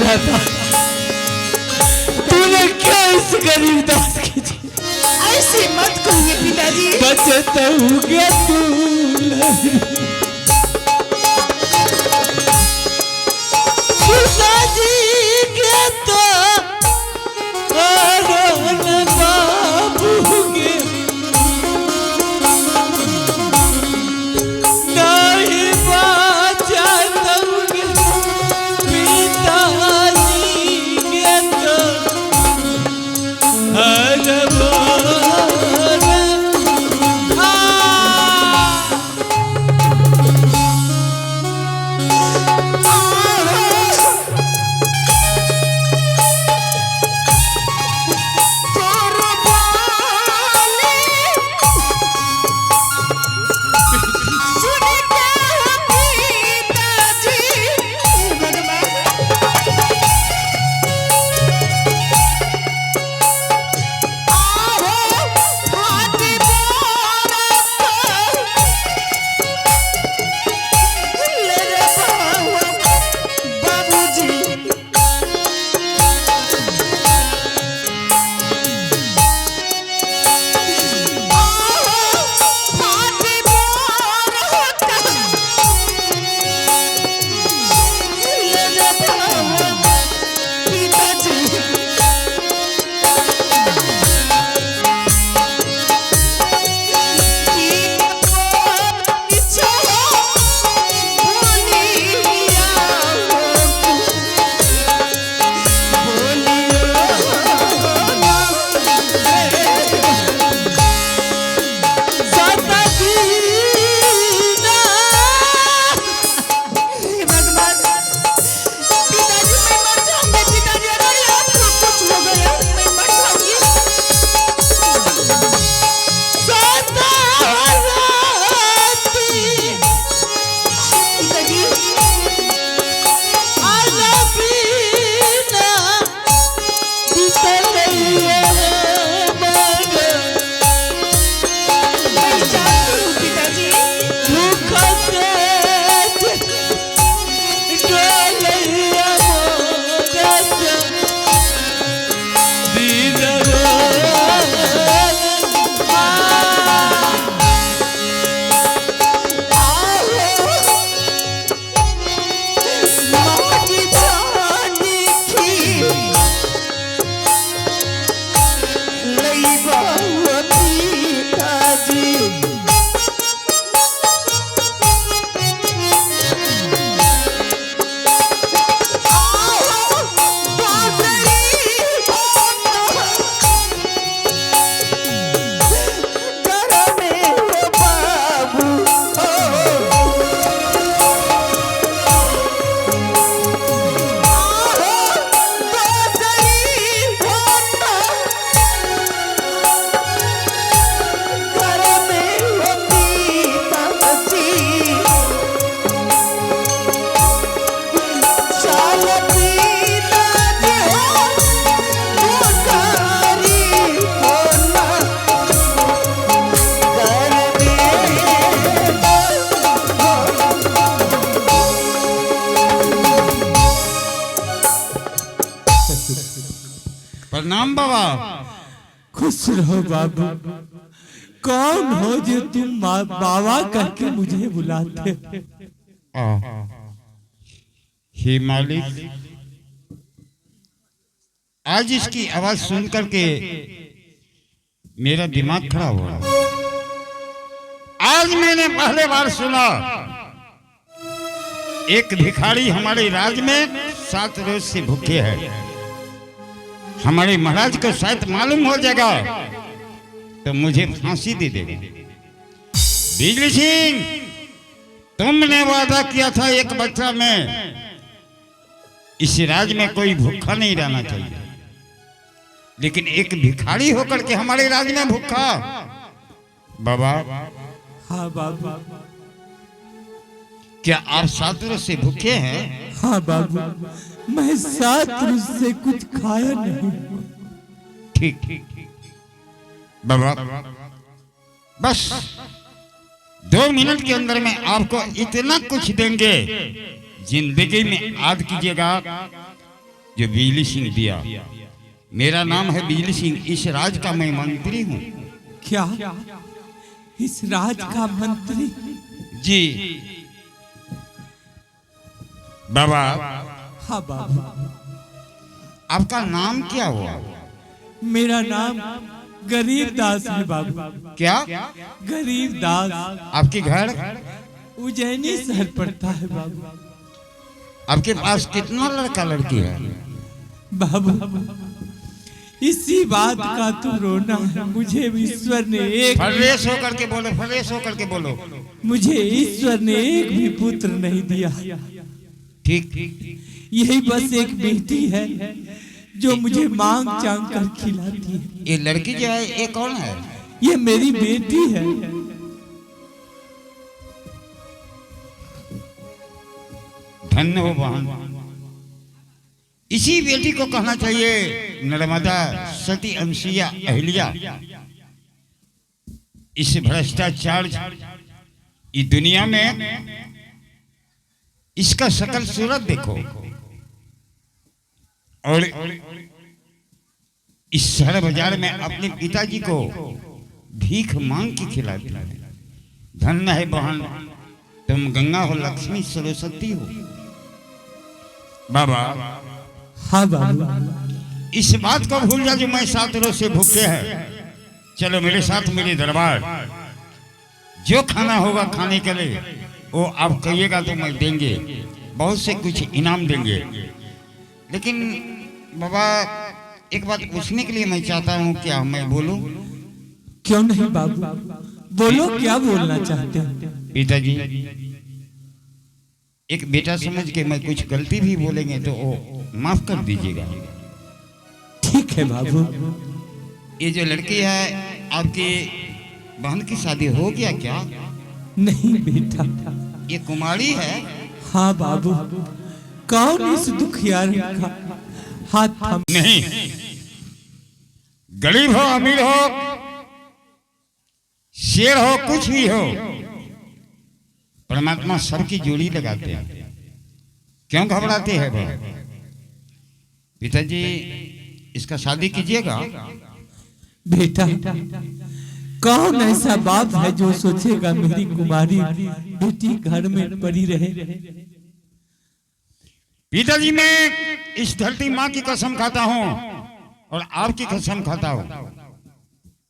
रहा था, तूने क्या इस गरीब दास की? ऐसे मत कहिए पिताजी। बचता हूँ क्या तू? पिताजी क्या तो बाबू के नहीं बचा दूंगे, पिताजी के तो प्रणाम बाबा। खुश रहो बाबू। कौन हो जो तुम बाबा कह के मुझे बुलाते? हे मालिक, आज इसकी आवाज सुन करके मेरा दिमाग खराब हो रहा। आज मैंने पहले बार सुना एक भिखारी हमारे राज में 7 रोज से भूखे हैं। हमारे महाराज को शायद मालूम हो जाएगा तो मुझे फांसी दे देगा। बिजली सिंह, तुमने वादा किया था एक बच्चा में इस राज में कोई भूखा नहीं रहना चाहिए, लेकिन एक भिखारी होकर के हमारे राज में भूखा। बाबा। हाँ बाबू। क्या आप 7 रोज से भूखे हैं? हाँ बाबू, मैं 7 रोज से कुछ खाया नहीं। ठीक बाबा, बस 2 मिनट के अंदर में आपको इतना कुछ देंगे, जिंदगी में याद कीजिएगा जो बिजली सिंह दिया। मेरा नाम है बिजली सिंह, इस राज का मैं मंत्री हूँ। क्या इस राज का मंत्री? जी बाबा। हाँ बाबा। आपका नाम क्या हुआ? मेरा नाम गरीब दास है बाबू। क्या? गरीब दास। आपके घर? उज्जैनी शहर पड़ता है बाबू। आपके पास कितना लड़का लड़की है? बाबू इसी बात का तुम रोना है। मुझे ईश्वर ने एक फ्रेश होकर के बोलो, फ्रेश होकर के बोलो। मुझे ईश्वर ने एक भी पुत्र नहीं दिया। ठीक। यही बस एक बेटी है जो मुझे मांग चांग कर खिलाती है। ये लड़की जो है ये कौन है? ये मेरी बेटी है। धन्य हो बहन। इसी बेटी को कहना चाहिए नर्मदा सती अंशिया अहिल्या। इस भ्रष्टाचार इस दुनिया में इसका शकल सूरत देखो, और इस शहर बाजार में अपने पिताजी को भीख मांग के खिलाती है। धन्य है बहन, तुम गंगा हो, लक्ष्मी सरस्वती हो। बाबा। हाँ बाबा। इस बात को भूल जा जो मैं 7 रोज से भूखे हैं। चलो मेरे साथ मेरे दरबार। जो खाना होगा खाने के लिए वो आप कहिएगा तो मैं देंगे, बहुत से कुछ इनाम देंगे। लेकिन बाबा एक बात पूछने के लिए मैं चाहता हूँ, क्या मैं बोलूं? क्यों नहीं बाबू, बोलो क्या बोलना चाहते हो। पिताजी एक बेटा समझ के मैं कुछ गलती भी बोलेंगे तो वो माफ कर दीजिएगा। ठीक है बाबू। ये जो लड़की है आपकी बहन की शादी हो गया क्या? नहीं बेटा। ये कुमारी है? हाँ बाबू। कौन इस दुखियार का हाथ थाम? नहीं, गरीब हो अमीर हो शेर हो कुछ भी हो, परमात्मा सबकी जोड़ी लगाते हैं। क्यों घबराते हैं भाई? पिताजी इसका शादी कीजिएगा। बेटा कौन ऐसा बाप है जो सोचेगा मेरी कुमारी बेटी घर में पड़ी रहे। पिताजी मैं इस धरती माँ की कसम खाता हूँ और आपकी कसम खाता हूँ।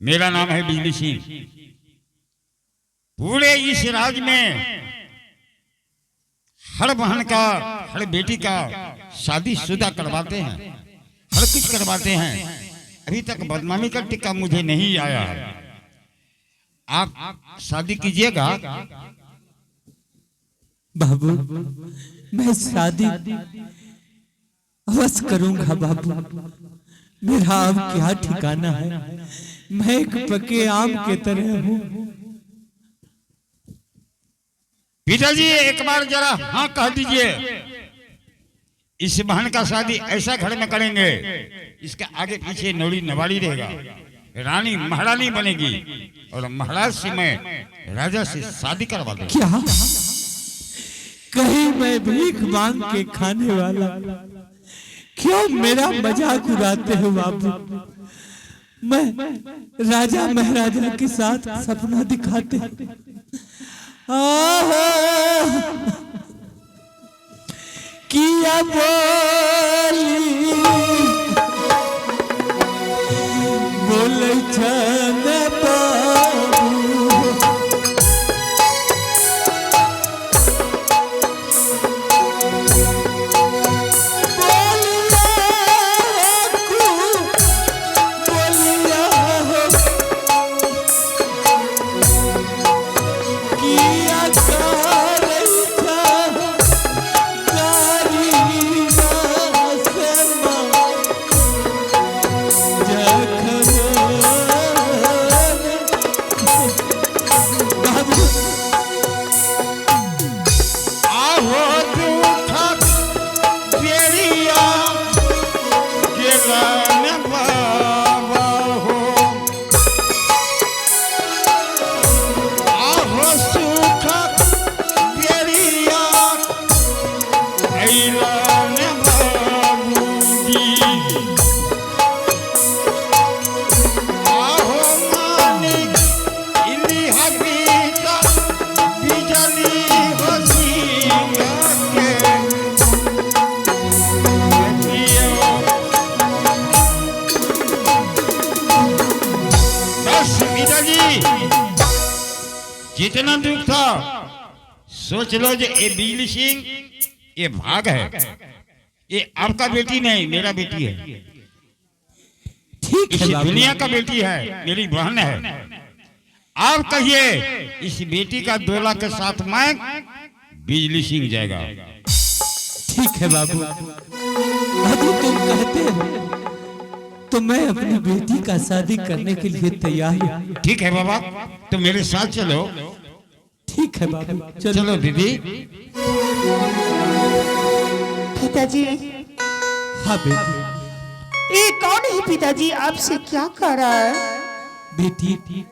मेरा नाम है बिजली सिंह। पूरे इस राज में हर बहन का हर बेटी का शादीशुदा करवाते हैं, हर कुछ करवाते हैं। अभी तक बदनामी का टिक्का मुझे नहीं आया है। आप शादी कीजिएगा। बाबू मैं शादी अवश्य करूंगा बाबू। मेरा अब क्या ठिकाना है, मैं एक पके आम के तरह हूँ। पिताजी एक बार जरा हाँ कह दीजिए। इस बहन का शादी ऐसा घर में करेंगे, इसके आगे पीछे नोड़ी नवाड़ी रहेगा, रानी महारानी बनेगी और महाराज से मैं राजा से शादी करवा दूंगा। क्या कहीं मैं भीख मांग के खाने वाला? क्यों मेरा मजाक उड़ाते हो बाबू? मैं राजा महाराजा के साथ सपना दिखाते किया बोली बोले छन सोच लो जो ये बिजली सिंह ये भाग है, ये आपका बेटी नहीं मेरा बेटी है, ठीक इस है बाबू। दुनिया का बेटी है, मेरी बहन है। आप कहिए इस बेटी का 2 लाख के साथ मैं बिजली सिंह जाएगा। ठीक है बाबू, अभी तुम कहते हो तो मैं अपनी बेटी का शादी करने के लिए तैयार हूँ। ठीक है बाबा, तो मेरे साथ चलो। ठीक है बाबू, चलो दीदी। पिताजी, हाँ बेटी। ये कौन है पिताजी? आपसे क्या कर रहा है? बेटी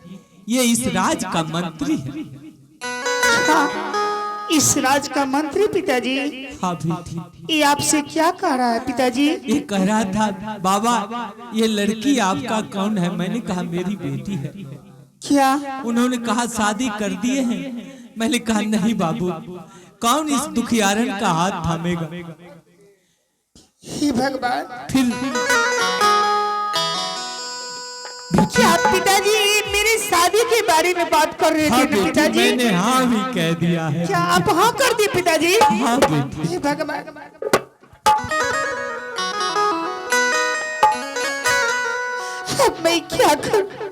ये इस राज का मंत्री है। हाँ, इस राज का मंत्री पिताजी। हाँ बेटी। ये आपसे क्या कह रहा है पिताजी? ये कह रहा था बाबा ये लड़की आपका कौन है? मैंने कहा मेरी बेटी है। क्या? उन्होंने कहा शादी कर दिए हैं। मैंने कहा नहीं बाबू, कौन इस दुखियारन का हाथ थामेगा? हे भगवान, फिर क्या पिताजी मेरी शादी के बारे में बात कर रहे हाँ थे बेटी, पिताजी? मैंने हाँ भी कह दिया है। क्या आप हाँ कर दिए पिताजी? हाँ बेटी। हे भगवान, अब मैं क्या करूं?